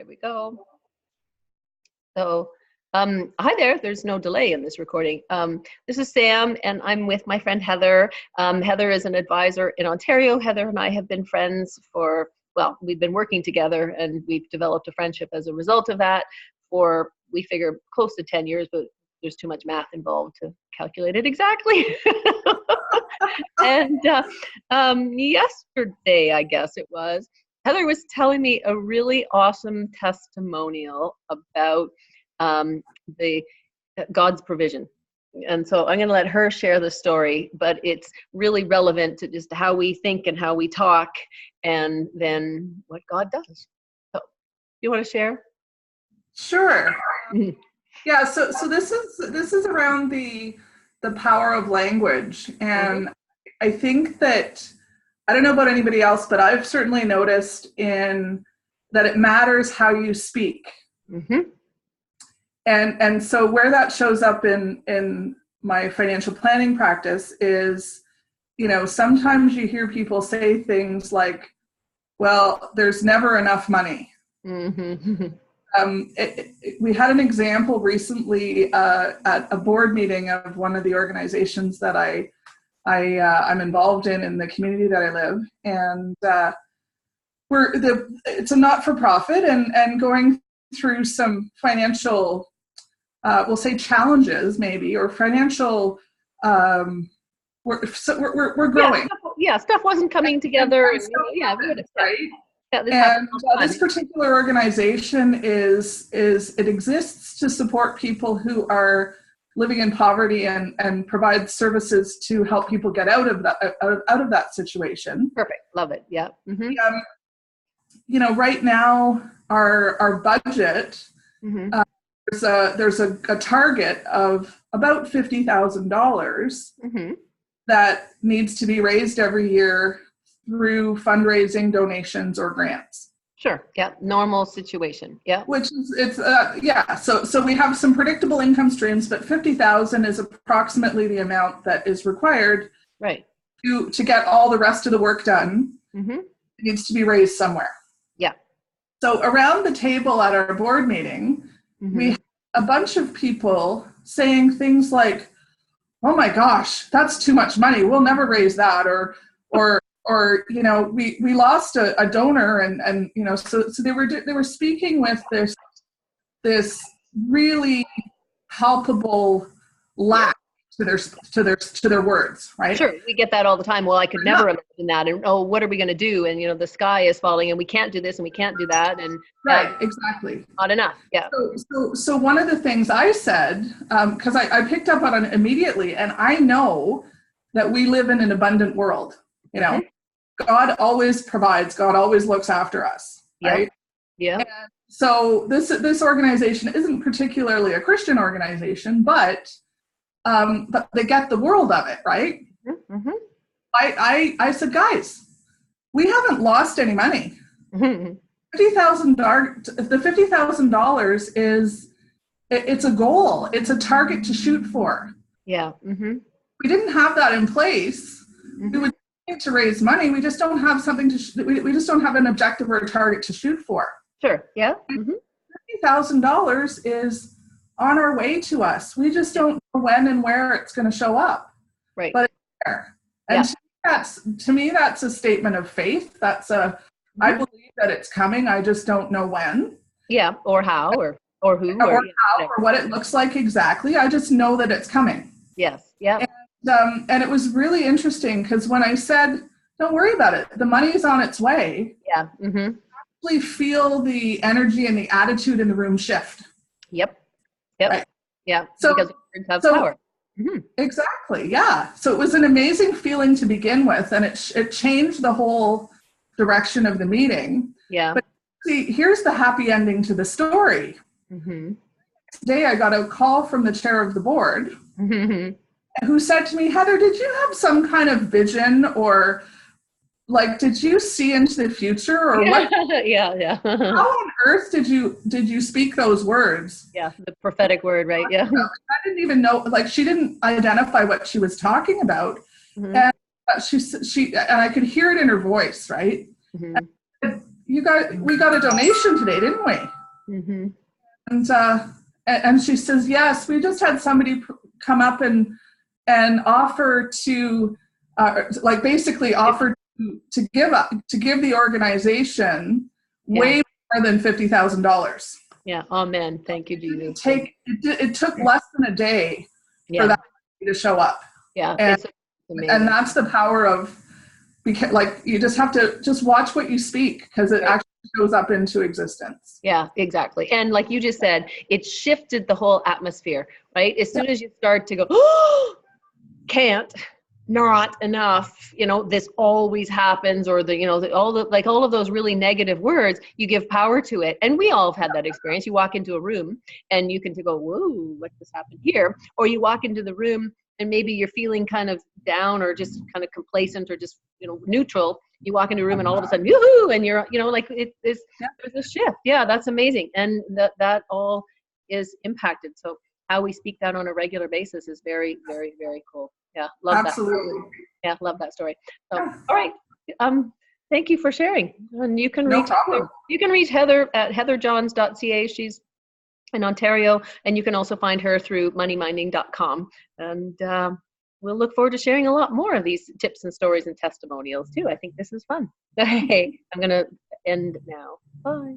There we go. So, hi there. There's no delay in this recording. This is Sam, and I'm with my friend Heather. Heather is an advisor in Ontario. Heather and I have been friends for, well, we've been working together, and we've developed a friendship as a result of that for, we figure, close to 10 years, but there's too much math involved to calculate it exactly. And yesterday, I guess it was, Heather was telling me a really awesome testimonial about the God's provision. And so I'm going to let her share the story, but it's really relevant to just how we think and how we talk, and then what God does. So, you want to share? Sure. Yeah. So this is around the power of language, and I think that, I don't know about anybody else, but I've certainly noticed that it matters how you speak. And so where that shows up in my financial planning practice is, sometimes you hear people say things like, well, there's never enough money. We had an example recently at a board meeting of one of the organizations that I'm involved in the community that I live, and it's a not-for-profit and going through some financial, we'll say challenges maybe, or financial. We're growing. Stuff wasn't coming together. Right. And this particular organization it exists to support people who are living in poverty and provide services to help people get out of that situation. Perfect. Love it. Yeah. Right now our budget, there's a target of about $50,000 that needs to be raised every year through fundraising, donations, or grants. Sure. Yeah. Normal situation. Yeah. Which is, So we have some predictable income streams, but 50,000 is approximately the amount that is required. Right. To get all the rest of the work done. It needs to be raised somewhere. Yeah. So around the table at our board meeting, we had a bunch of people saying things like, "Oh my gosh, that's too much money. We'll never raise that," or we lost a donor, and so they were speaking with this really palpable lack to their words, right? Sure, we get that all the time. Well, I could never imagine that, and what are we going to do? And the sky is falling, and we can't do this, and we can't do that, and exactly, not enough. Yeah. So one of the things I said, because I picked up on it immediately, and I know that we live in an abundant world. God always provides. God always looks after us, right? Yeah. And so this organization isn't particularly a Christian organization, but they get the world of it, right? I said, guys, we haven't lost any money. $50,000. The $50,000 it's a goal. It's a target to shoot for. Yeah. We didn't have that in place. We would need to raise money. We just don't have something we just don't have an objective or a target to shoot for. Sure. Yeah. $50,000 is on our way to us. We just don't know when and where it's going to show up. Right. But it's there. And to me, that's a statement of faith. I believe that it's coming. I just don't know when. Yeah. Or how, or who, or how, or what it looks like exactly. I just know that it's coming. Yes. Yeah. And it was really interesting because when I said, don't worry about it, the money's on its way. Yeah. I actually feel the energy and the attitude in the room shift. Yep. Right. Yeah. So, because words have power. Exactly. Yeah. So it was an amazing feeling to begin with, and it changed the whole direction of the meeting. Yeah. But see, here's the happy ending to the story. Today I got a call from the chair of the board who said to me, "Heather, did you have some kind of vision, or did you see into the future, or what?" Yeah. How on earth did you speak those words? Yeah, the prophetic word, right? Yeah. I didn't even know. She didn't identify what she was talking about, and she and I could hear it in her voice, right? And, we got a donation today, didn't we? Mm-hmm. And she says, yes, we just had somebody come up and offer to, like basically offer to give the organization way more than $50,000. Yeah. Amen. Thank you, Jesus. It took less than a day for that to show up. Yeah. And, it's amazing. and that's the power of, because like you just have to just watch what you speak, because it actually shows up into existence. Yeah, exactly. And like you just said, it shifted the whole atmosphere, right? As soon as you start to go, oh, can't, not enough, this always happens, or all of those really negative words, you give power to it. And we all have had that experience. You walk into a room and you can go, whoa, what just happened here? Or you walk into the room and maybe you're feeling kind of down or just kind of complacent or just, neutral. You walk into a room and all of a sudden, yoo-hoo, and you're, there's a shift. Yeah, that's amazing. And that all is impacted. So how we speak that on a regular basis is very, very, very cool. Yeah, love Absolutely. that. Yeah, love that story. So, all right. Thank you for sharing. And you can reach Heather at heatherjohns.ca. She's in Ontario, and you can also find her through moneyminding.com. And we'll look forward to sharing a lot more of these tips and stories and testimonials too. I think this is fun. Okay, I'm going to end now. Bye.